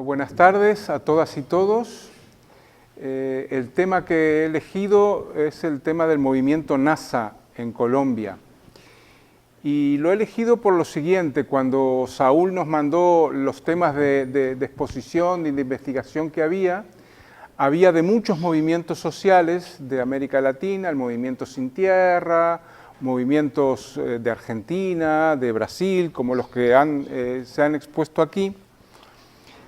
Buenas tardes a todas y todos. El tema que he elegido es el tema del movimiento NASA en Colombia. Y lo he elegido por lo siguiente: cuando Saúl nos mandó los temas de exposición y de investigación que había de muchos movimientos sociales de América Latina, el movimiento Sin Tierra, movimientos de Argentina, de Brasil, como los que se han expuesto aquí.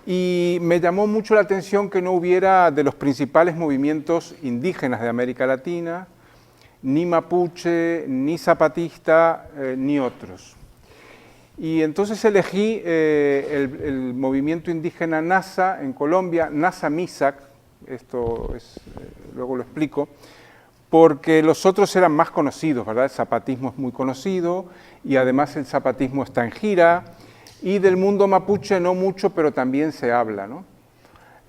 Y me llamó mucho la atención que no hubiera de los principales movimientos indígenas de América Latina, ni mapuche, ni zapatista, ni otros. Y entonces elegí el movimiento indígena NASA en Colombia, NASA Misak, esto es, luego lo explico, porque los otros eran más conocidos, ¿verdad? El zapatismo es muy conocido y además el zapatismo está en gira, y del mundo mapuche no mucho, pero también se habla, ¿no?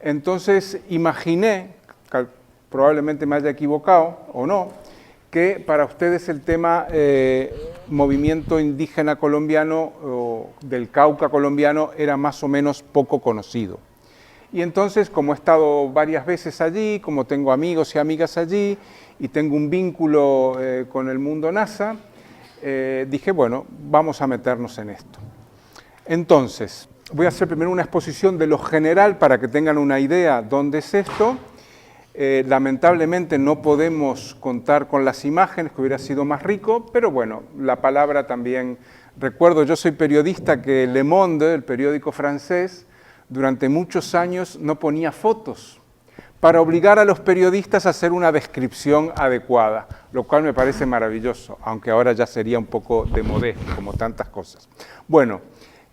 Entonces imaginé, probablemente me haya equivocado o no, que para ustedes el tema movimiento indígena colombiano o del Cauca colombiano era más o menos poco conocido. Y entonces, como he estado varias veces allí, como tengo amigos y amigas allí, y tengo un vínculo con el mundo NASA, dije, bueno, vamos a meternos en esto. Entonces, voy a hacer primero una exposición de lo general para que tengan una idea dónde es esto. Lamentablemente no podemos contar con las imágenes, que hubiera sido más rico, pero bueno, la palabra también. Recuerdo, yo soy periodista, que Le Monde, el periódico francés, durante muchos años no ponía fotos para obligar a los periodistas a hacer una descripción adecuada, lo cual me parece maravilloso, aunque ahora ya sería un poco de modesto, como tantas cosas. Bueno,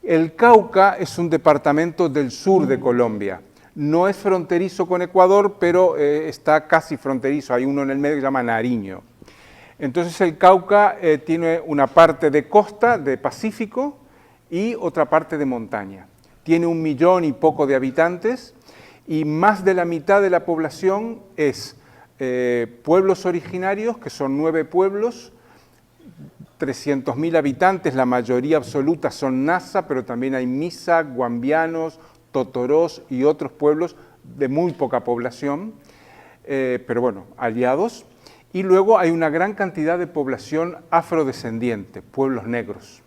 el Cauca es un departamento del sur de Colombia. No es fronterizo con Ecuador, pero está casi fronterizo. Hay uno en el medio que se llama Nariño. Entonces el Cauca tiene una parte de costa, de Pacífico, y otra parte de montaña. Tiene 1 millón y poco de habitantes, y más de la mitad de la población es pueblos originarios, que son 9 pueblos, 300.000 habitantes, la mayoría absoluta son Nasa, pero también hay Misa, Guambianos, Totorós y otros pueblos de muy poca población, pero bueno, aliados. Y luego hay una gran cantidad de población afrodescendiente, pueblos negros,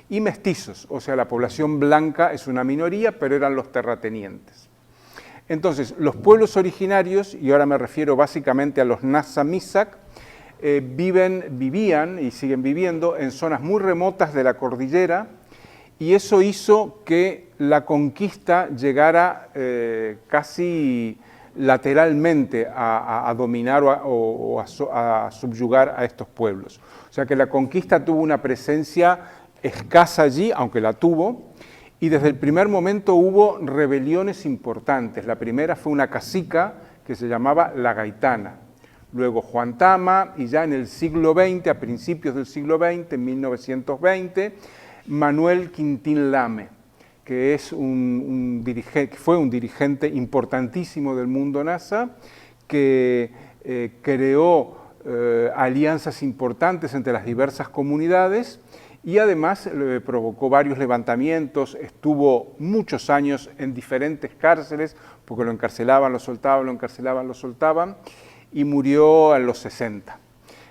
y mestizos, o sea, la población blanca es una minoría, pero eran los terratenientes. Entonces, los pueblos originarios, y ahora me refiero básicamente a los Nasa Misak, vivían y siguen viviendo en zonas muy remotas de la cordillera, y eso hizo que la conquista llegara casi lateralmente a dominar o a subyugar a estos pueblos. O sea que la conquista tuvo una presencia escasa allí, aunque la tuvo, y desde el primer momento hubo rebeliones importantes. La primera fue una cacica que se llamaba La Gaitana. Luego Juan Tama, y ya en el siglo XX, a principios del siglo XX, en 1920, Manuel Quintín Lame, que es fue un dirigente importantísimo del mundo NASA, que creó alianzas importantes entre las diversas comunidades y además provocó varios levantamientos, estuvo muchos años en diferentes cárceles, porque lo encarcelaban, lo soltaban, lo encarcelaban, lo soltaban, y murió en los 60.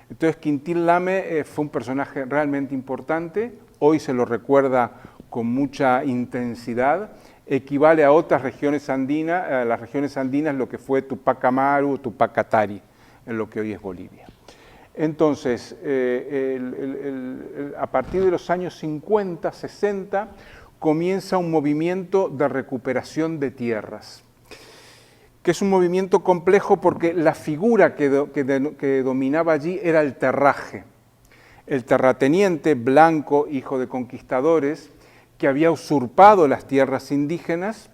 Entonces Quintín Lame fue un personaje realmente importante, hoy se lo recuerda con mucha intensidad, equivale a otras regiones andinas, a las regiones andinas lo que fue Tupac Amaru, Tupac Katari, en lo que hoy es Bolivia. Entonces, a partir de los años 50, 60, comienza un movimiento de recuperación de tierras, que es un movimiento complejo porque la figura que dominaba allí era el terraje. El terrateniente blanco, hijo de conquistadores, que había usurpado las tierras indígenas,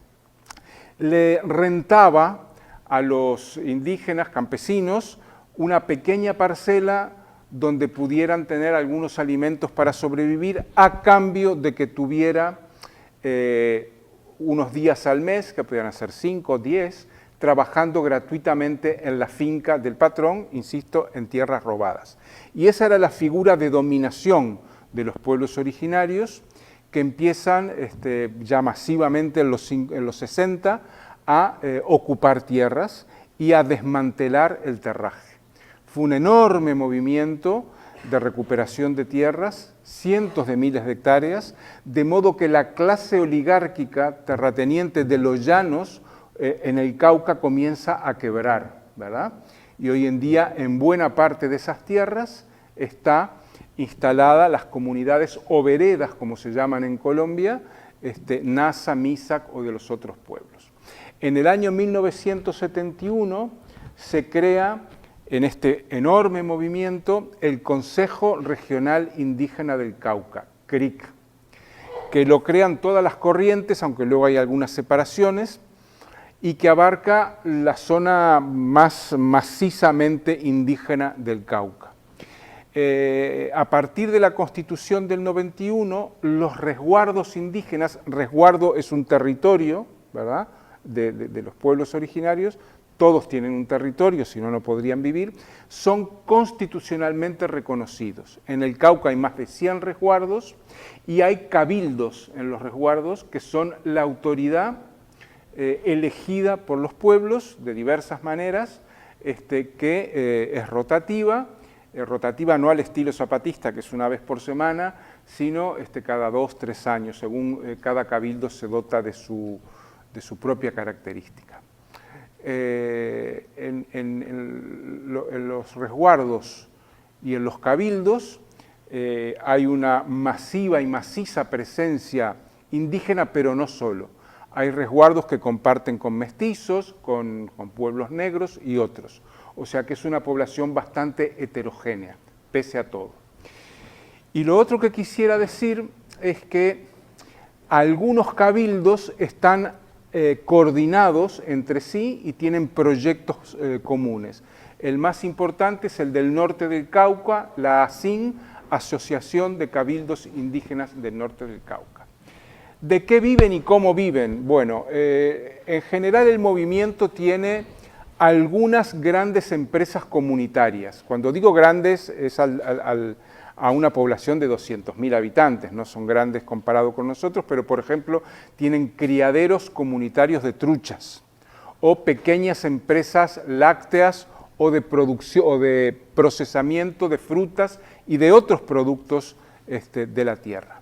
le rentaba a los indígenas campesinos una pequeña parcela donde pudieran tener algunos alimentos para sobrevivir, a cambio de que tuviera unos días al mes, que pudieran ser 5 o 10, trabajando gratuitamente en la finca del patrón, insisto, en tierras robadas. Y esa era la figura de dominación de los pueblos originarios, que empiezan ya masivamente en los 60 a ocupar tierras y a desmantelar el terraje. Fue un enorme movimiento de recuperación de tierras, cientos de miles de hectáreas, de modo que la clase oligárquica terrateniente de los llanos en el Cauca comienza a quebrar, ¿verdad? Y hoy en día en buena parte de esas tierras está instalada las comunidades o veredas, como se llaman en Colombia, Nasa, Misak o de los otros pueblos. En el año 1971 se crea en este enorme movimiento el Consejo Regional Indígena del Cauca, CRIC, que lo crean todas las corrientes, aunque luego hay algunas separaciones, y que abarca la zona más macizamente indígena del Cauca. A partir de la Constitución del 91, los resguardos indígenas, resguardo es un territorio, ¿verdad?, de los pueblos originarios, todos tienen un territorio, si no, no podrían vivir, son constitucionalmente reconocidos. En el Cauca hay más de 100 resguardos y hay cabildos en los resguardos que son la autoridad elegida por los pueblos de diversas maneras, que es rotativa no al estilo zapatista, que es una vez por semana, sino cada 2 o 3 años, según cada cabildo se dota de su propia característica. En los resguardos y en los cabildos hay una masiva y maciza presencia indígena, pero no solo. Hay resguardos que comparten con mestizos, con pueblos negros y otros. O sea que es una población bastante heterogénea, pese a todo. Y lo otro que quisiera decir es que algunos cabildos están coordinados entre sí y tienen proyectos comunes. El más importante es el del norte del Cauca, la ASIN, Asociación de Cabildos Indígenas del Norte del Cauca. ¿De qué viven y cómo viven? Bueno, en general el movimiento tiene algunas grandes empresas comunitarias. Cuando digo grandes es a una población de 200.000 habitantes, no son grandes comparado con nosotros, pero por ejemplo tienen criaderos comunitarios de truchas o pequeñas empresas lácteas o de producción o de procesamiento de frutas y de otros productos de la tierra.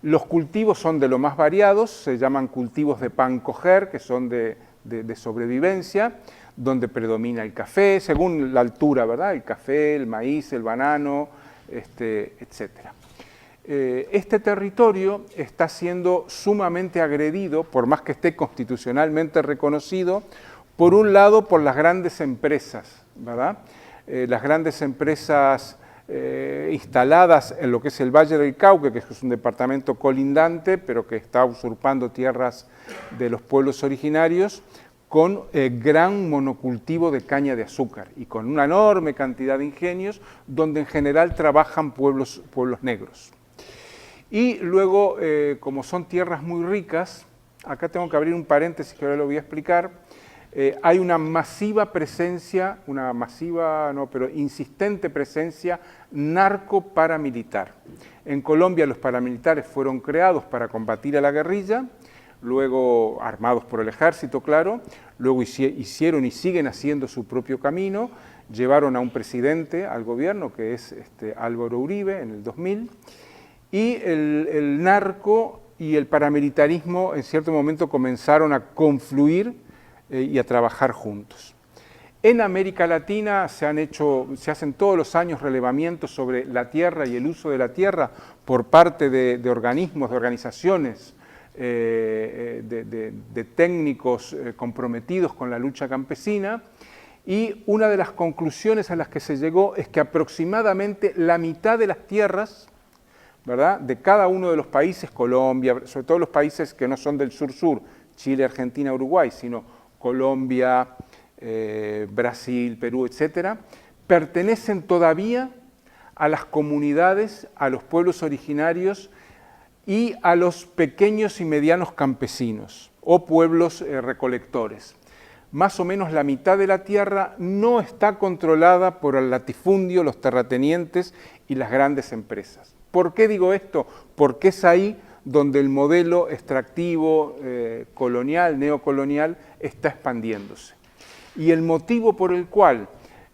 Los cultivos son de lo más variados, se llaman cultivos de pan coger, que son de sobrevivencia, donde predomina el café, según la altura, ¿verdad? El café, el maíz, el banano, etcétera. Este territorio está siendo sumamente agredido, por más que esté constitucionalmente reconocido, por un lado por las grandes empresas, ¿verdad? Las grandes empresas instaladas en lo que es el Valle del Cauca, que es un departamento colindante, pero que está usurpando tierras de los pueblos originarios, con gran monocultivo de caña de azúcar y con una enorme cantidad de ingenios donde en general trabajan pueblos negros. Y luego, como son tierras muy ricas, acá tengo que abrir un paréntesis que ahora lo voy a explicar, hay una masiva presencia, pero insistente presencia narco-paramilitar. En Colombia los paramilitares fueron creados para combatir a la guerrilla, luego armados por el ejército, claro, luego hicieron y siguen haciendo su propio camino, llevaron a un presidente al gobierno, que es Álvaro Uribe, en el 2000, y el narco y el paramilitarismo en cierto momento comenzaron a confluir y a trabajar juntos. En América Latina se hacen todos los años relevamientos sobre la tierra y el uso de la tierra por parte de organismos, de organizaciones, de técnicos comprometidos con la lucha campesina, y una de las conclusiones a las que se llegó es que aproximadamente la mitad de las tierras, ¿verdad?, de cada uno de los países, Colombia, sobre todo los países que no son del sur-sur, Chile, Argentina, Uruguay, sino Colombia, Brasil, Perú, etcétera, pertenecen todavía a las comunidades, a los pueblos originarios y a los pequeños y medianos campesinos o pueblos recolectores. Más o menos la mitad de la tierra no está controlada por el latifundio, los terratenientes y las grandes empresas. ¿Por qué digo esto? Porque es ahí donde el modelo extractivo, colonial, neocolonial, está expandiéndose. Y el motivo por el cual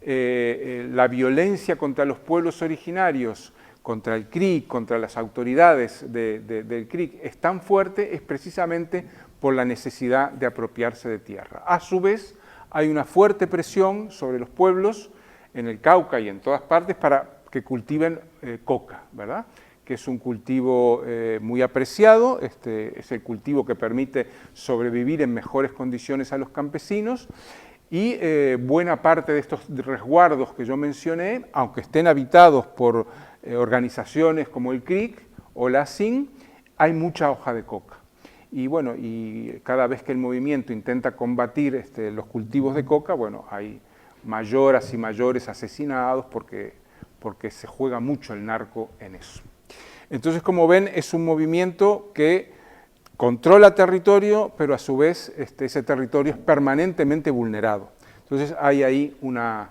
la violencia contra los pueblos originarios, contra el CRIC, contra las autoridades del CRIC, es tan fuerte es precisamente por la necesidad de apropiarse de tierra. A su vez, hay una fuerte presión sobre los pueblos en el Cauca y en todas partes para que cultiven coca, ¿verdad? Que es un cultivo muy apreciado, es el cultivo que permite sobrevivir en mejores condiciones a los campesinos, y buena parte de estos resguardos que yo mencioné, aunque estén habitados por organizaciones como el CRIC o la ASIN, hay mucha hoja de coca. Y bueno, y cada vez que el movimiento intenta combatir los cultivos de coca, bueno, hay mayoras y mayores asesinados porque se juega mucho el narco en eso. Entonces, como ven, es un movimiento que controla territorio, pero a su vez ese territorio es permanentemente vulnerado. Entonces hay ahí una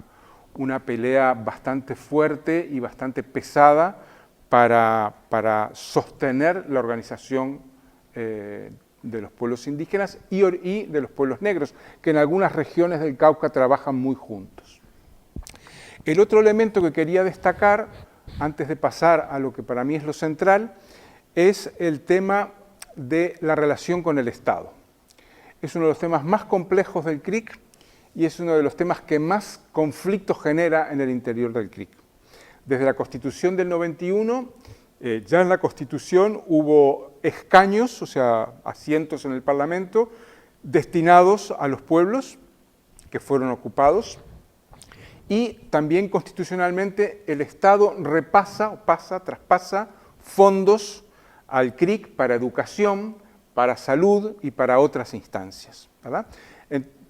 pelea bastante fuerte y bastante pesada para sostener la organización de los pueblos indígenas y de los pueblos negros, que en algunas regiones del Cauca trabajan muy juntos. El otro elemento que quería destacar, antes de pasar a lo que para mí es lo central, es el tema de la relación con el Estado. Es uno de los temas más complejos del CRIC y es uno de los temas que más conflictos genera en el interior del CRIC. Desde la Constitución del 91, ya en la Constitución hubo escaños, o sea, asientos en el Parlamento, destinados a los pueblos que fueron ocupados, y también constitucionalmente el Estado traspasa fondos al CRIC para educación, para salud y para otras instancias, ¿verdad?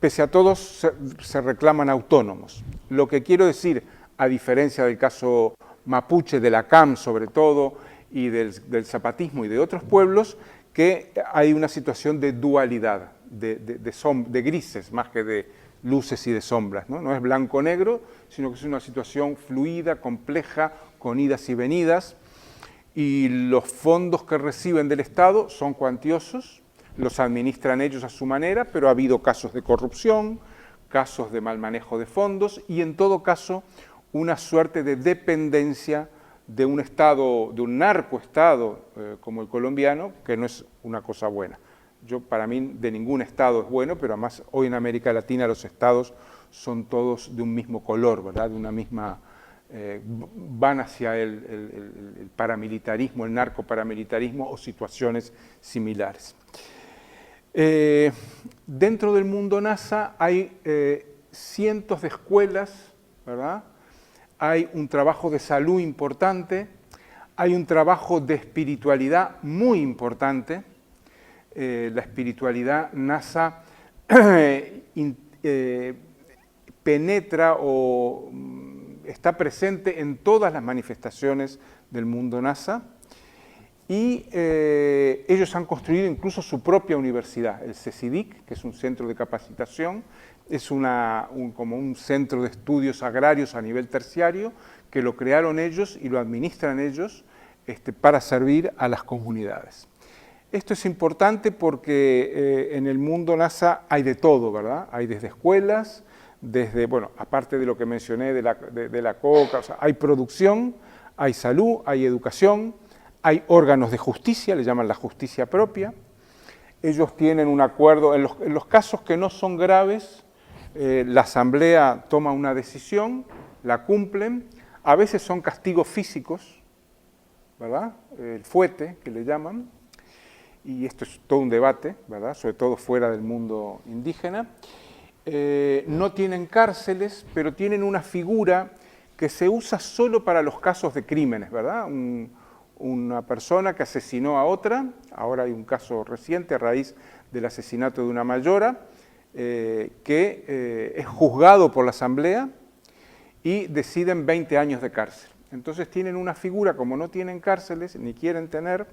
Pese a todos se reclaman autónomos. Lo que quiero decir, a diferencia del caso mapuche, de la CAM sobre todo, y del zapatismo y de otros pueblos, que hay una situación de dualidad, de grises más que de luces y de sombras, ¿no? No es blanco-negro, sino que es una situación fluida, compleja, con idas y venidas, y los fondos que reciben del Estado son cuantiosos, los administran ellos a su manera, pero ha habido casos de corrupción, casos de mal manejo de fondos y en todo caso una suerte de dependencia de un Estado, de un narcoestado como el colombiano, que no es una cosa buena. Para mí de ningún Estado es bueno, pero además hoy en América Latina los Estados son todos de un mismo color, ¿verdad? De una misma... van hacia el paramilitarismo, el narcoparamilitarismo o situaciones similares. Dentro del mundo NASA hay cientos de escuelas, ¿verdad? Hay un trabajo de salud importante, hay un trabajo de espiritualidad muy importante. La espiritualidad NASA penetra o está presente en todas las manifestaciones del mundo NASA y ellos han construido incluso su propia universidad, el CECIDIC, que es un centro de capacitación, es como un centro de estudios agrarios a nivel terciario, que lo crearon ellos y lo administran ellos para servir a las comunidades. Esto es importante porque en el mundo NASA hay de todo, ¿verdad? Hay desde escuelas, desde, bueno, aparte de lo que mencioné de la coca, o sea, hay producción, hay salud, hay educación, hay órganos de justicia, le llaman la justicia propia. Ellos tienen un acuerdo, en los casos que no son graves, la asamblea toma una decisión, la cumplen, a veces son castigos físicos, ¿verdad? El fuete, que le llaman, y esto es todo un debate, ¿verdad? Sobre todo fuera del mundo indígena. No tienen cárceles, pero tienen una figura que se usa solo para los casos de crímenes, ¿verdad? Una persona que asesinó a otra, ahora hay un caso reciente a raíz del asesinato de una mayora, que es juzgado por la asamblea y deciden 20 años de cárcel. Entonces tienen una figura, como no tienen cárceles, ni quieren tener,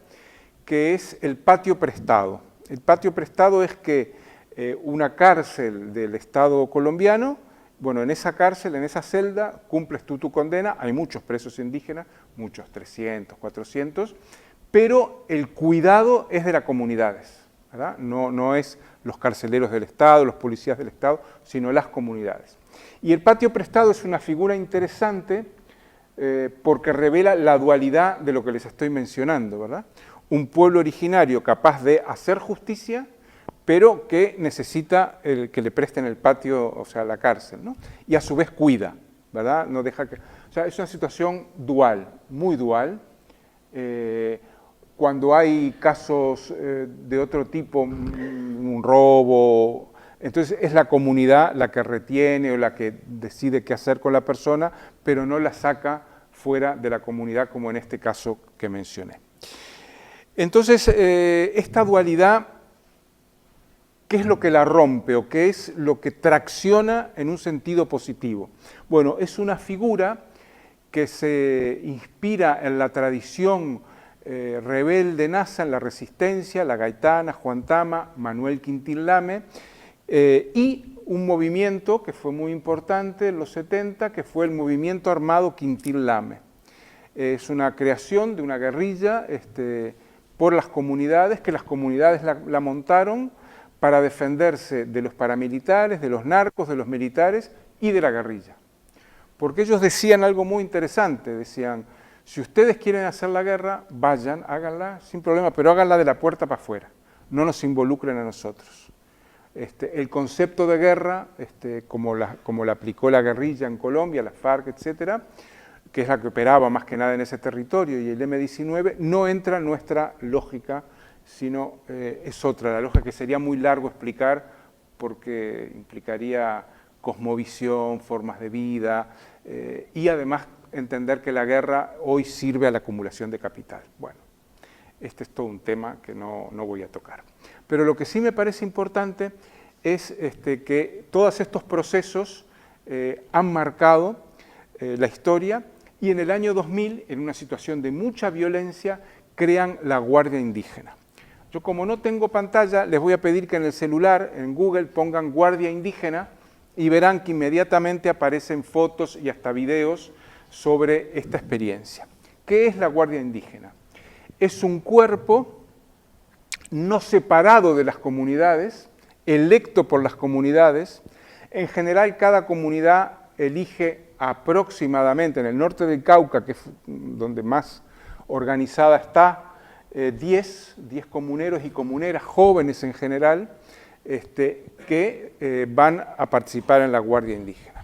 que es el patio prestado. El patio prestado es que una cárcel del Estado colombiano, bueno, en esa cárcel, en esa celda, cumples tú tu condena, hay muchos presos indígenas, muchos, 300, 400, pero el cuidado es de las comunidades, ¿verdad? No es los carceleros del Estado, los policías del Estado, sino las comunidades. Y el patio prestado es una figura interesante porque revela la dualidad de lo que les estoy mencionando, ¿verdad? Un pueblo originario capaz de hacer justicia, pero que necesita que le presten el patio, o sea, la cárcel, ¿no? Y a su vez cuida, ¿verdad? No deja que... O sea, es una situación dual, muy dual. Cuando hay casos de otro tipo, un robo, entonces es la comunidad la que retiene o la que decide qué hacer con la persona, pero no la saca fuera de la comunidad, como en este caso que mencioné. Entonces, esta dualidad, ¿qué es lo que la rompe o qué es lo que tracciona en un sentido positivo? Bueno, es una figura que se inspira en la tradición rebelde nasa, en la resistencia, la gaitana, Juan Tama, Manuel Quintín Lame, y un movimiento que fue muy importante en los 70, que fue el movimiento armado Quintín Lame. Es una creación de una guerrilla por las comunidades, que las comunidades la montaron para defenderse de los paramilitares, de los narcos, de los militares y de la guerrilla. Porque ellos decían algo muy interesante, decían, si ustedes quieren hacer la guerra, vayan, háganla sin problema, pero háganla de la puerta para afuera, no nos involucren a nosotros. El concepto de guerra, como la aplicó la guerrilla en Colombia, la FARC, etcétera, que es la que operaba más que nada en ese territorio, y el M-19, no entra en nuestra lógica, sino es otra, la lógica que sería muy largo explicar porque implicaría cosmovisión, formas de vida, y además entender que la guerra hoy sirve a la acumulación de capital. Bueno, este es todo un tema que no voy a tocar. Pero lo que sí me parece importante es que todos estos procesos han marcado la historia y en el año 2000, en una situación de mucha violencia, crean la Guardia Indígena. Yo como no tengo pantalla, les voy a pedir que en el celular, en Google, pongan Guardia Indígena y verán que inmediatamente aparecen fotos y hasta videos sobre esta experiencia. ¿Qué es la Guardia Indígena? Es un cuerpo no separado de las comunidades, electo por las comunidades. En general, cada comunidad elige aproximadamente, en el norte del Cauca, que es donde más organizada está, 10 comuneros y comuneras, jóvenes en general, que van a participar en la Guardia Indígena.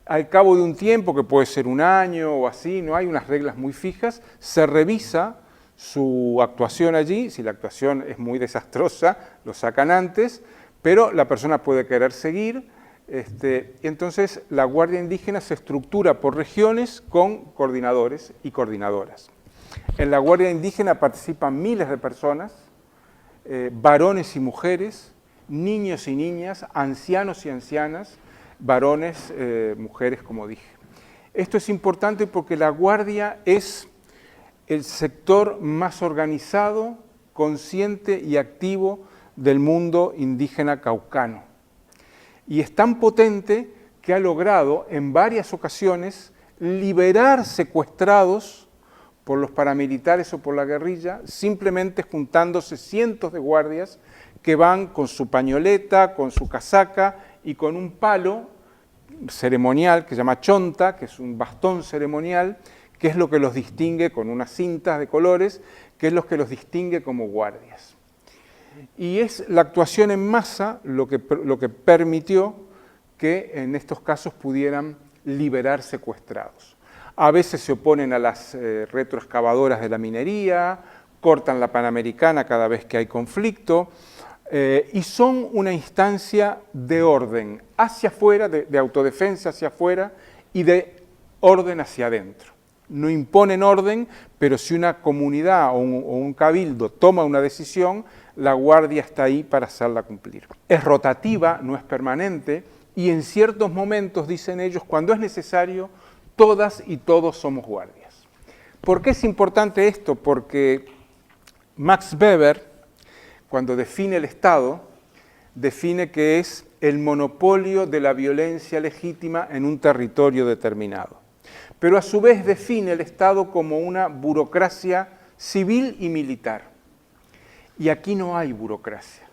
Al cabo de un tiempo, que puede ser un año o así, no hay unas reglas muy fijas, se revisa su actuación allí. Si la actuación es muy desastrosa, lo sacan antes, pero la persona puede querer seguir. Y entonces la Guardia Indígena se estructura por regiones con coordinadores y coordinadoras. En la Guardia Indígena participan miles de personas, varones y mujeres, niños y niñas, ancianos y ancianas, varones, mujeres, como dije. Esto es importante porque la Guardia es el sector más organizado, consciente y activo del mundo indígena caucano. Y es tan potente que ha logrado en varias ocasiones liberar secuestrados por los paramilitares o por la guerrilla, simplemente juntándose cientos de guardias que van con su pañoleta, con su casaca y con un palo ceremonial que se llama chonta, que es un bastón ceremonial, que es lo que los distingue, con unas cintas de colores, que es lo que los distingue como guardias. Y es la actuación en masa lo que permitió que en estos casos pudieran liberar secuestrados. A veces se oponen a las retroexcavadoras de la minería, cortan la Panamericana cada vez que hay conflicto, y son una instancia de orden hacia afuera, de autodefensa hacia afuera y de orden hacia adentro. No imponen orden, pero si una comunidad o un cabildo toma una decisión, la Guardia está ahí para hacerla cumplir. Es rotativa, no es permanente, y en ciertos momentos, dicen ellos, cuando es necesario, todas y todos somos guardias. ¿Por qué es importante esto? Porque Max Weber, cuando define el Estado, define que es el monopolio de la violencia legítima en un territorio determinado. Pero a su vez define el Estado como una burocracia civil y militar. Y aquí no hay burocracia.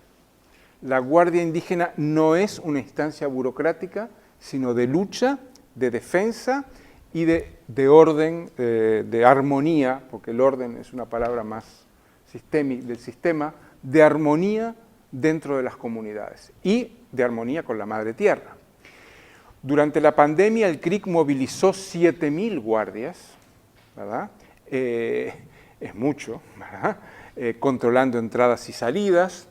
La Guardia Indígena no es una instancia burocrática, sino de lucha, de defensa y de orden, de armonía, porque el orden es una palabra más del sistema, de armonía dentro de las comunidades y de armonía con la madre tierra. Durante la pandemia el CRIC movilizó 7.000 guardias, ¿verdad? Es mucho, ¿verdad? Controlando entradas y salidas,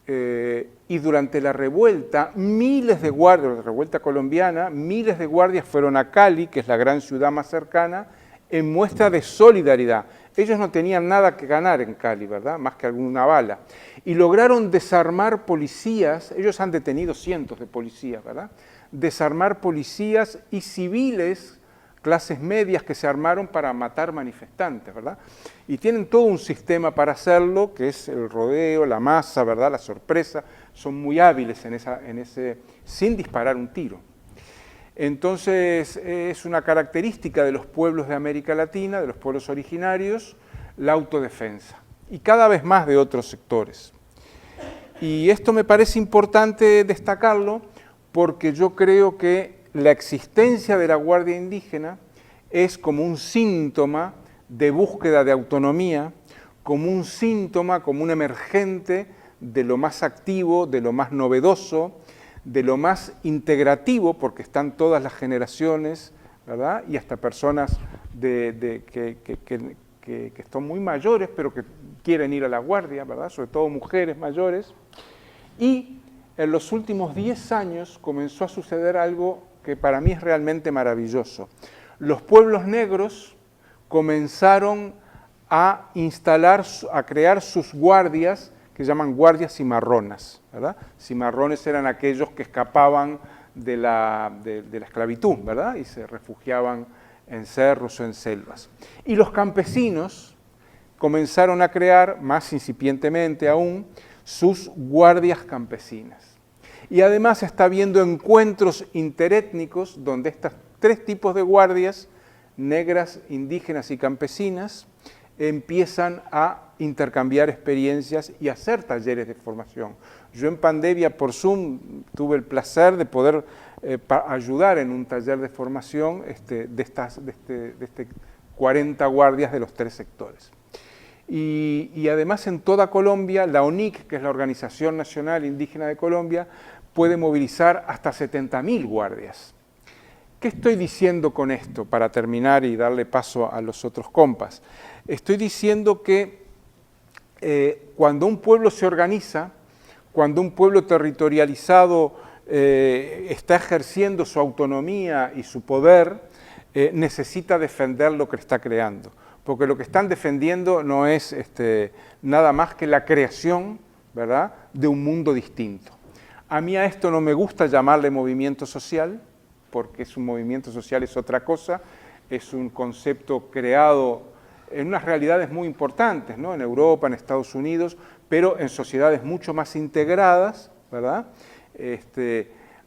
y durante la revuelta, miles de guardias, la revuelta colombiana, miles de guardias fueron a Cali, que es la gran ciudad más cercana, en muestra de solidaridad. Ellos no tenían nada que ganar en Cali, ¿verdad?, más que alguna bala. Y lograron desarmar policías, ellos han detenido cientos de policías, ¿verdad?, desarmar policías y civiles, clases medias que se armaron para matar manifestantes, ¿verdad? Y tienen todo un sistema para hacerlo, que es el rodeo, la masa, ¿verdad?, la sorpresa. Son muy hábiles en ese, sin disparar un tiro. Entonces, es una característica de los pueblos de América Latina, de los pueblos originarios, la autodefensa, y cada vez más de otros sectores. Y esto me parece importante destacarlo porque yo creo que la existencia de la Guardia Indígena es como un síntoma de búsqueda de autonomía, como un síntoma, como un emergente de lo más activo, de lo más novedoso, de lo más integrativo, porque están todas las generaciones, ¿verdad?, y hasta personas que están muy mayores, pero que quieren ir a la guardia, ¿verdad?, sobre todo mujeres mayores. Y en los últimos 10 años comenzó a suceder algo que para mí es realmente maravilloso. Los pueblos negros comenzaron a crear sus guardias, que llaman guardias cimarronas, ¿verdad? Cimarrones eran aquellos que escapaban de la esclavitud, ¿verdad?, y se refugiaban en cerros o en selvas. Y los campesinos comenzaron a crear, más incipientemente aún, sus guardias campesinas. Y además está habiendo encuentros interétnicos donde estos 3 tipos de guardias, negras, indígenas y campesinas, empiezan a intercambiar experiencias y hacer talleres de formación. Yo en pandemia por Zoom tuve el placer de poder ayudar en un taller de formación de 40 guardias de los 3 sectores. Y además en toda Colombia, la ONIC, que es la Organización Nacional Indígena de Colombia, puede movilizar hasta 70.000 guardias. ¿Qué estoy diciendo con esto para terminar y darle paso a los otros compas? Estoy diciendo que cuando un pueblo se organiza, cuando un pueblo territorializado está ejerciendo su autonomía y su poder, necesita defender lo que está creando. Porque lo que están defendiendo no es nada más que la creación, ¿verdad?, de un mundo distinto. A mí a esto no me gusta llamarle movimiento social, porque un movimiento social es otra cosa, es un concepto creado en unas realidades muy importantes, ¿no?, en Europa, en Estados Unidos, pero en sociedades mucho más integradas, ¿verdad?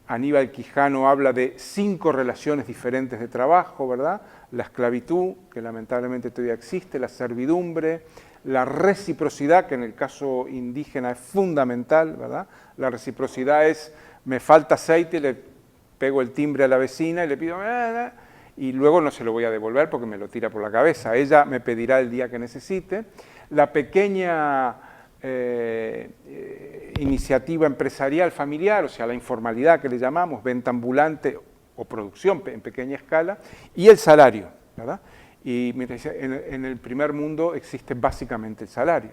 Aníbal Quijano habla de 5 relaciones diferentes de trabajo, ¿verdad? La esclavitud, que lamentablemente todavía existe, la servidumbre, la reciprocidad, que en el caso indígena es fundamental, ¿verdad? La reciprocidad es, me falta aceite, le pego el timbre a la vecina y le pido, y luego no se lo voy a devolver porque me lo tira por la cabeza. Ella me pedirá el día que necesite. La pequeña iniciativa empresarial familiar, o sea, la informalidad que le llamamos, venta ambulante o producción en pequeña escala, y el salario, ¿verdad? Y en el primer mundo existe básicamente el salario.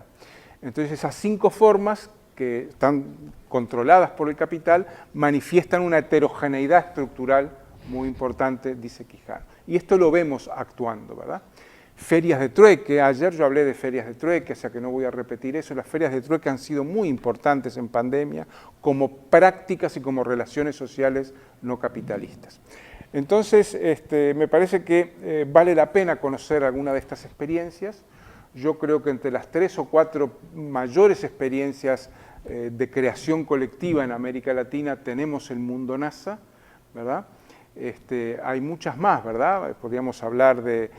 Entonces esas 5 formas que están controladas por el capital manifiestan una heterogeneidad estructural muy importante, dice Quijano. Y esto lo vemos actuando, ¿verdad? Ferias de trueque, ayer yo hablé de ferias de trueque, o sea que no voy a repetir eso. Las ferias de trueque han sido muy importantes en pandemia como prácticas y como relaciones sociales no capitalistas. Entonces, me parece que vale la pena conocer alguna de estas experiencias. Yo creo que entre las 3 o 4 mayores experiencias de creación colectiva en América Latina tenemos el Mundo NASA, ¿verdad? Hay muchas más, ¿verdad? Podríamos hablar de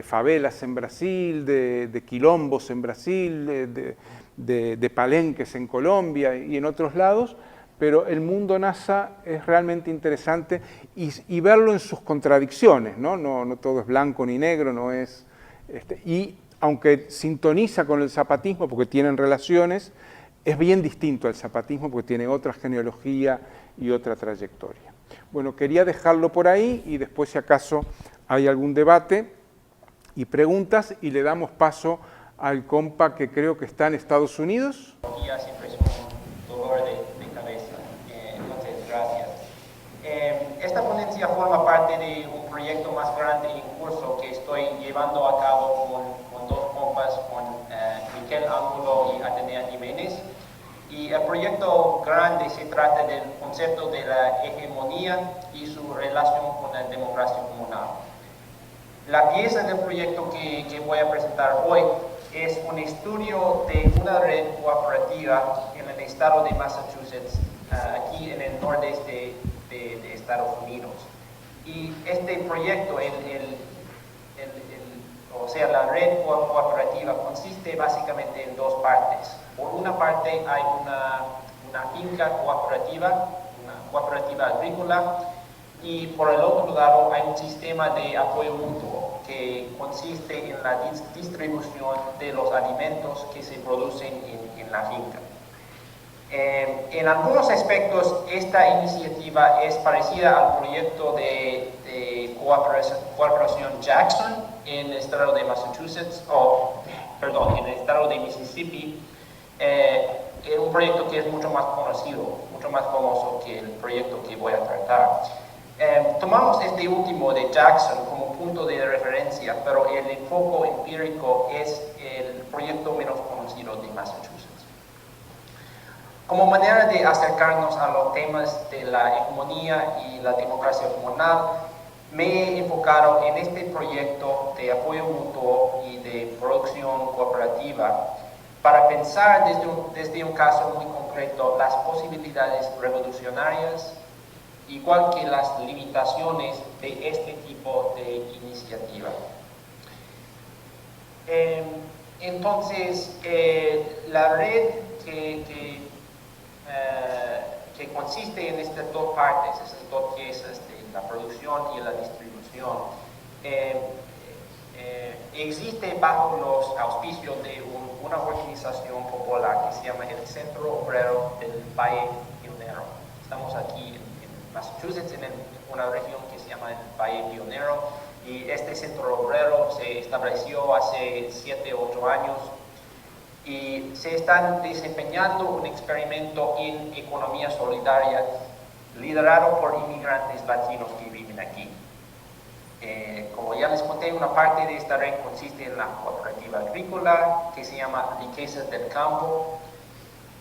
favelas en Brasil, de quilombos en Brasil, de palenques en Colombia y en otros lados, pero el mundo NASA es realmente interesante y verlo en sus contradicciones, ¿no? No todo es blanco ni negro, no es... y aunque sintoniza con el zapatismo porque tienen relaciones, es bien distinto al zapatismo porque tiene otra genealogía y otra trayectoria. Bueno, quería dejarlo por ahí y después si acaso hay algún debate y preguntas y le damos paso al compa que creo que está en Estados Unidos. Siempre es un dolor de cabeza, entonces gracias. Esta ponencia forma parte de un proyecto más grande en curso que estoy llevando a cabo con dos compas, con Miquel Ángulo y Atenea Jiménez. Y el proyecto grande se trata del concepto de la hegemonía y su relación con la democracia comunal. La pieza del proyecto que voy a presentar hoy es un estudio de una red cooperativa en el estado de Massachusetts, aquí en el nordeste de Estados Unidos. Y este proyecto, o sea, la red cooperativa consiste básicamente en dos partes. Por una parte hay una finca cooperativa, una cooperativa agrícola, y por el otro lado hay un sistema de apoyo mutuo que consiste en la distribución de los alimentos que se producen en la finca. En algunos aspectos esta iniciativa es parecida al proyecto de cooperación Jackson en el estado de Massachusetts, en el estado de Mississippi. Es un proyecto que es mucho más conocido, mucho más famoso que el proyecto que voy a tratar. Tomamos este último de Jackson como punto de referencia, pero el enfoque empírico es el proyecto menos conocido de Massachusetts. Como manera de acercarnos a los temas de la hegemonía y la democracia comunal, me he enfocado en este proyecto de apoyo mutuo y de producción cooperativa para pensar desde un caso muy concreto las posibilidades revolucionarias, igual que las limitaciones de este tipo de iniciativa. Entonces, la red que consiste en estas dos partes, esas dos piezas de la producción y la distribución, existe bajo los auspicios de una organización popular que se llama el Centro Obrero del Valle Pionero. Estamos aquí en Massachusetts, en una región que se llama el Valle Pionero, y este Centro Obrero se estableció hace 7 o 8 años y se están desempeñando un experimento en economía solidaria liderado por inmigrantes latinos que viven aquí. Como ya les conté, una parte de esta red consiste en la cooperativa agrícola que se llama Riquezas del Campo,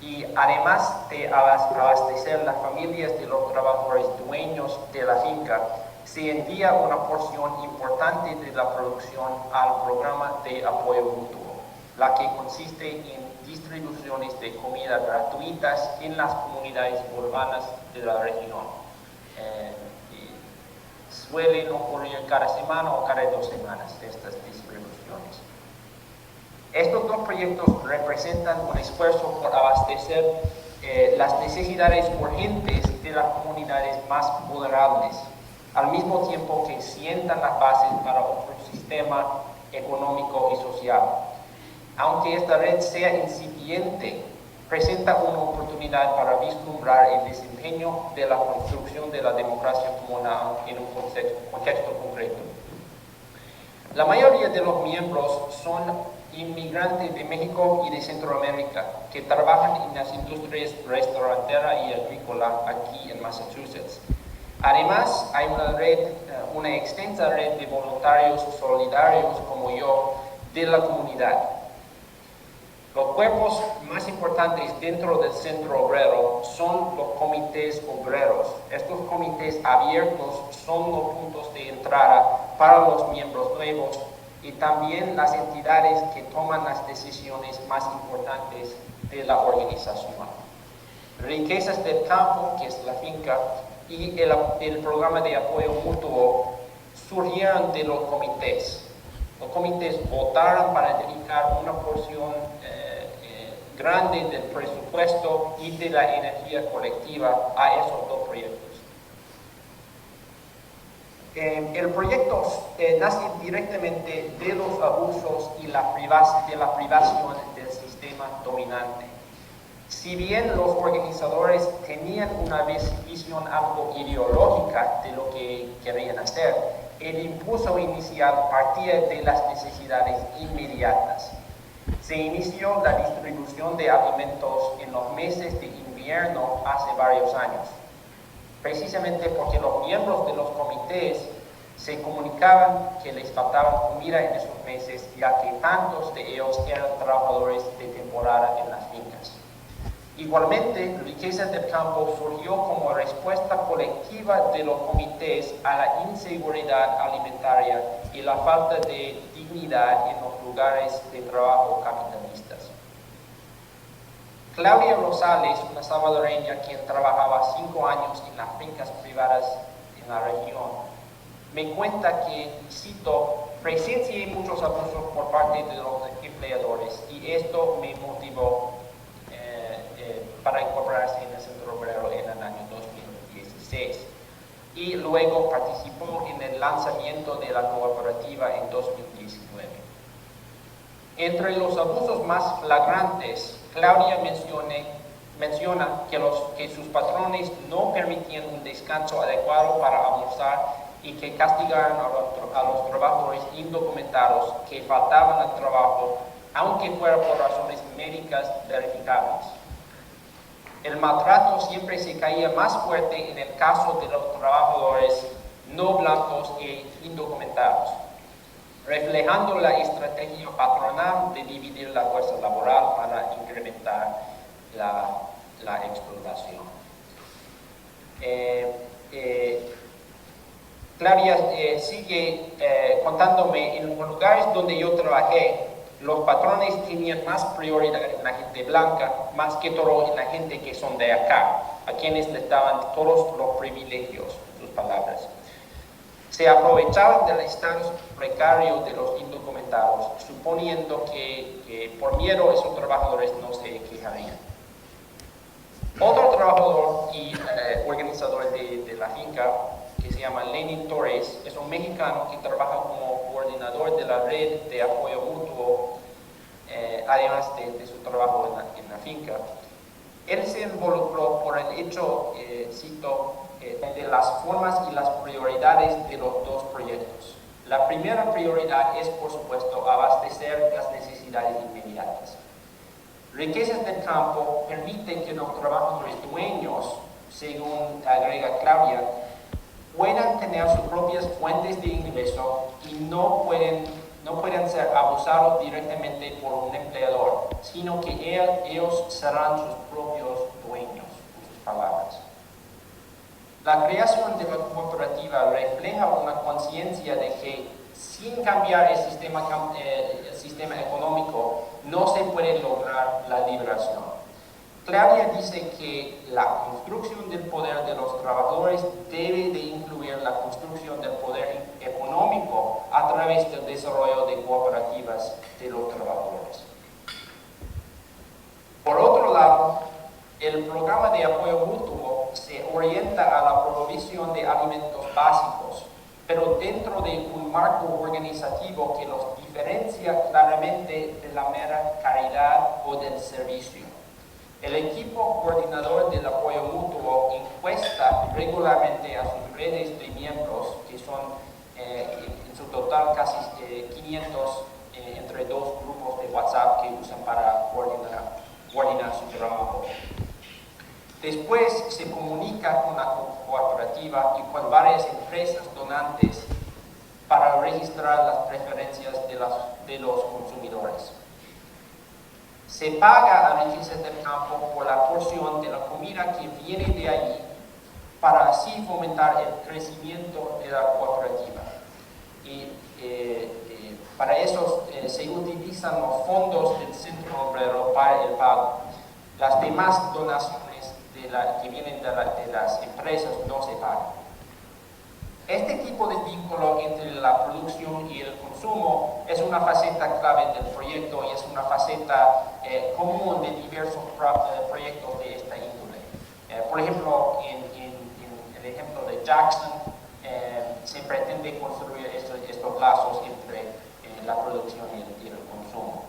y además de abastecer las familias de los trabajadores dueños de la finca, se envía una porción importante de la producción al programa de apoyo mutuo, la que consiste en distribuciones de comida gratuitas en las comunidades urbanas de la región. Suelen ocurrir cada semana o cada 2 semanas estas distribuciones. Estos dos proyectos representan un esfuerzo por abastecer las necesidades urgentes de las comunidades más vulnerables, al mismo tiempo que sientan las bases para otro sistema económico y social. Aunque esta red sea incipiente, presenta una oportunidad para vislumbrar el desempeño de la construcción de la democracia comunal en un contexto concreto. La mayoría de los miembros son inmigrantes de México y de Centroamérica que trabajan en las industrias restaurantera y agrícola aquí en Massachusetts. Además, hay una extensa red de voluntarios solidarios como yo de la comunidad. Los cuerpos más importantes dentro del centro obrero son los comités obreros. Estos comités abiertos son los puntos de entrada para los miembros nuevos y también las entidades que toman las decisiones más importantes de la organización. Riquezas del Campo, que es la finca, y el programa de apoyo mutuo surgieron de los comités. Los comités votaron para dedicar una porción grande del presupuesto y de la energía colectiva a esos dos proyectos. El proyecto nace directamente de los abusos y de la privación del sistema dominante. Si bien los organizadores tenían una visión algo ideológica de lo que querían hacer, el impulso inicial partía de las necesidades inmediatas. Se inició la distribución de alimentos en los meses de invierno hace varios años, precisamente porque los miembros de los comités se comunicaban que les faltaba comida en esos meses, ya que tantos de ellos eran trabajadores de temporada en las fincas. Igualmente, Riquezas del Campo surgió como respuesta colectiva de los comités a la inseguridad alimentaria y la falta de dignidad en los lugares de trabajo capitalistas. Claudia Rosales, una salvadoreña quien trabajaba 5 años en las fincas privadas en la región, me cuenta que, cito, presencié muchos abusos por parte de los empleadores y esto me motivó para incorporarse en el Centro Obrero en el año 2016 y luego participó en el lanzamiento de la cooperativa en 2019. Entre los abusos más flagrantes, Claudia menciona que sus patrones no permitían un descanso adecuado para almorzar y que castigaron a los trabajadores indocumentados que faltaban al trabajo, aunque fuera por razones médicas verificables. El maltrato siempre se caía más fuerte en el caso de los trabajadores no blancos e indocumentados, reflejando la estrategia patronal de dividir la fuerza laboral para incrementar la explotación. Claudia sigue contándome, en los lugares donde yo trabajé, los patrones tenían más prioridad en la gente blanca, más que todo en la gente que son de acá, a quienes les daban todos los privilegios, en sus palabras. Se aprovechaban del estado precario de los indocumentados, suponiendo que por miedo esos trabajadores no se quejarían. Otro trabajador y organizador de la finca, que se llama Lenin Torres, es un mexicano que trabaja como coordinador de la red de apoyo mutuo, además de su trabajo en la finca. Él se involucró por el hecho, cito, de las formas y las prioridades de los dos proyectos. La primera prioridad es, por supuesto, abastecer las necesidades inmediatas. Riquezas del Campo permiten que los trabajadores dueños, según agrega Claudia, puedan tener sus propias fuentes de ingreso y no pueden ser abusados directamente por un empleador, sino que ellos serán sus propios dueños, en sus palabras. La creación de la cooperativa refleja una conciencia de que sin cambiar el sistema económico no se puede lograr la liberación. Claudia dice que la construcción del poder de los trabajadores debe de incluir la construcción del poder económico a través del desarrollo de cooperativas de los trabajadores. Por otro lado, el programa de apoyo mutuo se orienta a la provisión de alimentos básicos, pero dentro de un marco organizativo que los diferencia claramente de la mera caridad o del servicio. El equipo coordinador del apoyo mutuo encuesta regularmente a sus redes de miembros, que son en su total casi 500 entre dos grupos de WhatsApp que usan para coordinar su trabajo. Después se comunica con la cooperativa y con varias empresas donantes para registrar las preferencias de los consumidores. Se paga a Riquezas del Campo por la porción de la comida que viene de allí para así fomentar el crecimiento de la cooperativa. Y para eso se utilizan los fondos del Centro Obrero para el pago. Las demás donaciones que vienen de las empresas no se pagan. Este tipo de vínculo entre la producción y el consumo es una faceta clave del proyecto y es una faceta común de diversos proyectos de esta índole. Por ejemplo, en el ejemplo de Jackson, se pretende construir estos lazos entre la producción y el consumo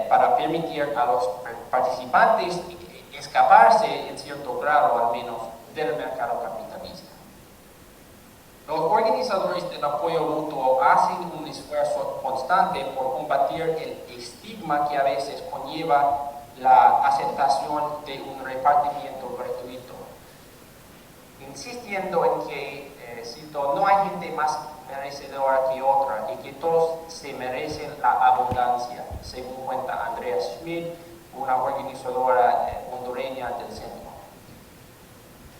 para permitir a los participantes escaparse en cierto grado al menos del mercado capitalista. Los organizadores del apoyo mutuo hacen un esfuerzo constante por combatir el estigma que a veces conlleva la aceptación de un repartimiento gratuito, insistiendo en que, cito, no hay gente más merecedora que otra y que todos se merecen la abundancia, según cuenta Andrea Schmidt, una organizadora hondureña del centro.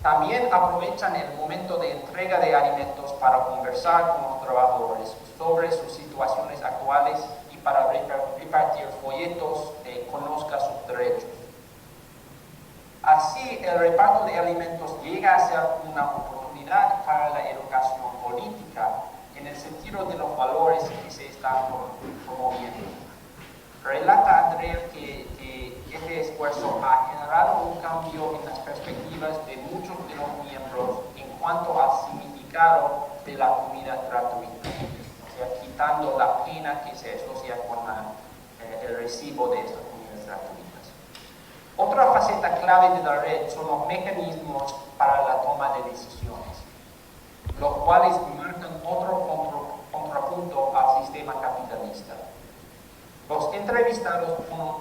También aprovechan el momento de entrega de alimentos para conversar con los trabajadores sobre sus situaciones actuales y para repartir folletos que conozcan sus derechos. Así, el reparto de alimentos llega a ser una oportunidad para la educación política en el sentido de los valores que se están promoviendo. Relata Andrea que este esfuerzo ha generado un cambio en las perspectivas de muchos de los miembros en cuanto al significado de la comida gratuita, o sea, quitando la pena que se asocia con el recibo de estas comidas gratuitas. Otra faceta clave de la red son los mecanismos para la toma de decisiones, los cuales marcan otro contrapunto al sistema capitalista. Los entrevistados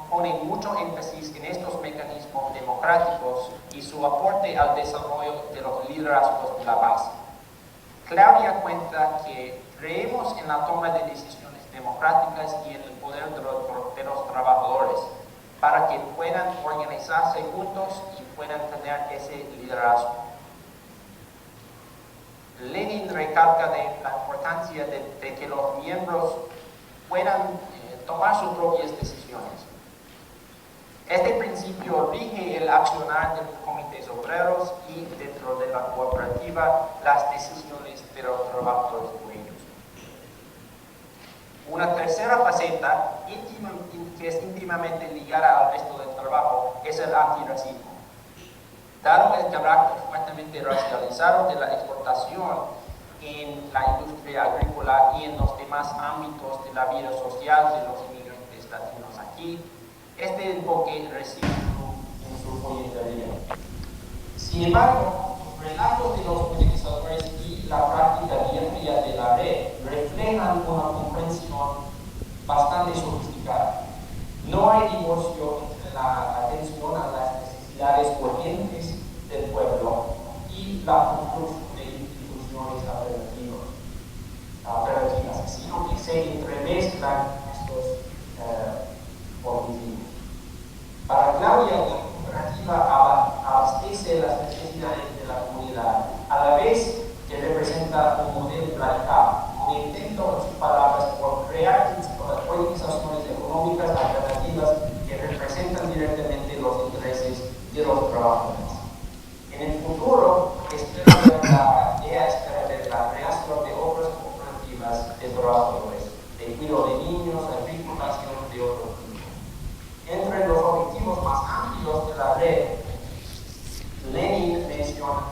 ponen mucho énfasis en estos mecanismos democráticos y su aporte al desarrollo de los liderazgos de la base. Claudia cuenta que creemos en la toma de decisiones democráticas y en el poder de los trabajadores para que puedan organizarse juntos y puedan tener ese liderazgo. Lenin recalca de la importancia de que los miembros puedan tomar sus propias decisiones. Este principio rige el accionar de los comités obreros y dentro de la cooperativa las decisiones de los trabajadores dueños. Una tercera faceta que es íntimamente ligada al resto del trabajo es el antirracismo. Dado el carácter fuertemente racializado de la exportación en la industria agrícola y en los demás ámbitos de la vida social de los inmigrantes latinos aquí, este enfoque recibe en su folletería. Sin embargo, los relatos de los organizadores y la práctica diaria de la red reflejan una comprensión bastante sofisticada. No hay divorcio entre la atención a las necesidades urgentes del pueblo y la construcción de instituciones operativas, sino que se entremezclan estos objetivos. Para Claudia, la cooperativa abastece las necesidades de la comunidad, a la vez que representa un modelo radical, un intento, en sus palabras, por crear organizaciones económicas alternativas que representan directamente los intereses de los trabajadores. En el futuro, espera ver la creación de otras cooperativas de trabajadores, de cuidado de niños, agrícolas y de otro tipo. Entre los objetivos más amplios de la red, Lenin menciona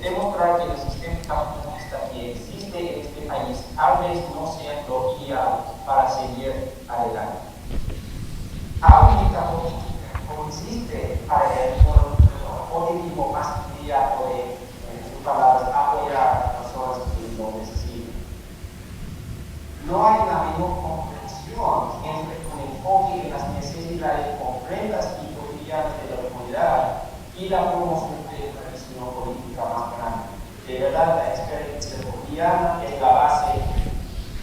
demostrar que el sistema capitalista que existe en este país tal vez no sea lo ideal para seguir adelante. La única política consiste para el objetivo más inmediato de, en sus palabras, apoyar a las personas que lo necesitan. No hay la menor comprensión entre un enfoque en las necesidades concretas y cotidianas de la comunidad y la promoción de una visión política más grande. De verdad, la experiencia cotidiana es la base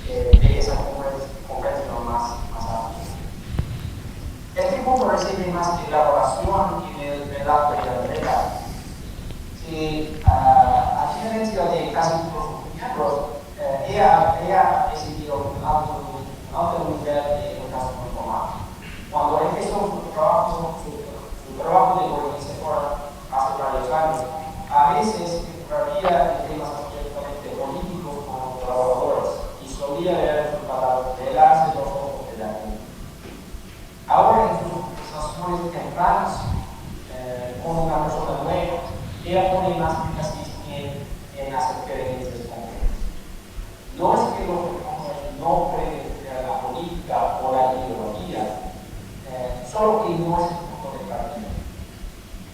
de esa comprensión más amplia. Este punto recibe más elaboración en el relato de la regla, que a diferencia de casi todos los miembros, ella ha recibido un alto nivel de educación formal. Cuando empezó su trabajo de organizador hace varios años, a veces entraría en temas abiertamente políticos como podría leer sus palabras, velarse los ojos de la gente. Ahora en sus conversaciones tempranas con una persona nueva, ella pone más énfasis en las experiencias concretas. No es que los jóvenes no creen en la política o la ideología, solo que no es el punto de partida.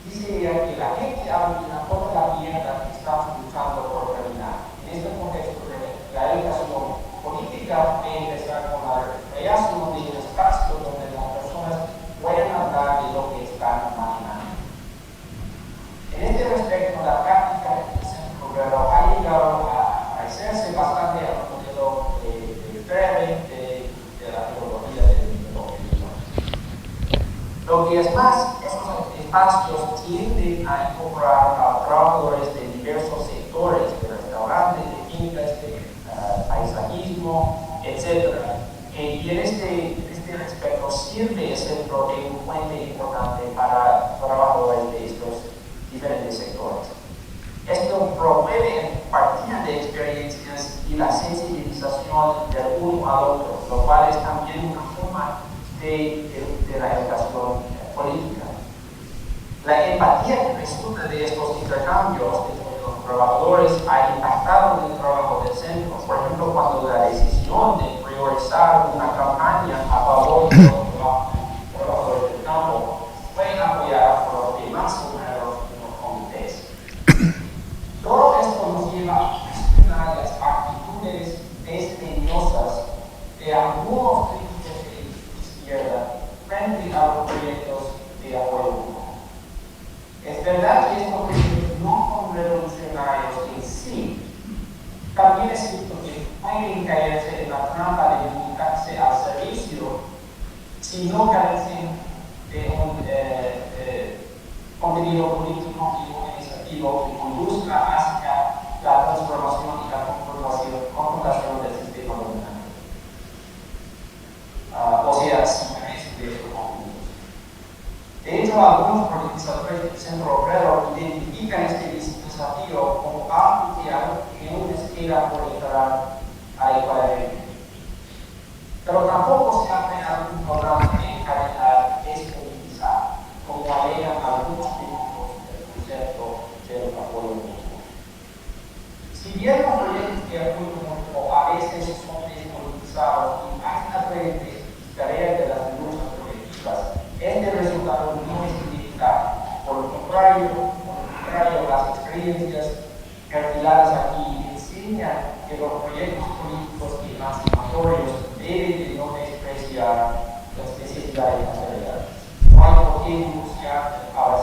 Dice ella que la gente abandona toda la mierda que estamos luchando por terminar. En este contexto de la educación política debe empezar con la creación de un espacio donde las personas puedan hablar de lo que están imaginando. En este respecto, la práctica del Centro Obrero ha llegado a parecerse bastante al modelo de Frege de la teología del optimismo. Lo que es más, esos espacios tienden a incorporar a trabajadores de diversos sectores, de restaurantes, de fincas, de paisajismo, etc. Y en este respecto sirve el centro de un puente importante para trabajadores de estos diferentes sectores. Esto promueve partida de experiencias y la sensibilización del uno al otro, lo cual es también una forma de la educación política. La empatía que resulta de estos intercambios entre los trabajadores ha impactado en el trabajo del centro. Por ejemplo, cuando la decisión de priorizar una campaña a favor de los trabajadores del campo fue apoyada por los demás obreros en los comités. Todo esto nos lleva a cuestionar las actitudes desdeñosas de algunos críticos de izquierda frente a los proyectos de apoyo público. Es verdad que estos proyectos no son revolucionarios en sí. También es cierto que pueden caerse en la trampa de limitarse al servicio si no carecen de un contenido político y organizativo que conduzca hacia la transformación y la confrontación del sistema dominante. O sea, si carecen de estos contenidos. De hecho, algunos politizadores del Centro Obrero identifican este desafío como algo que aún les queda por entrar a la igualdad. Pero tampoco se ha creado un programa de calidad despolitizado, como alegan algunos críticos del concepto del apoyo mutuo. Si bien los proyectos de apoyo mutuo a veces son despolitizados y hasta pueden distraer de las luchas colectivas, este resultado no es ineficaz. Por lo contrario, las experiencias perfiladas aquí enseñan que los proyectos políticos emancipatorios deben de no despreciar las necesidades materiales. No hay por qué denunciar a las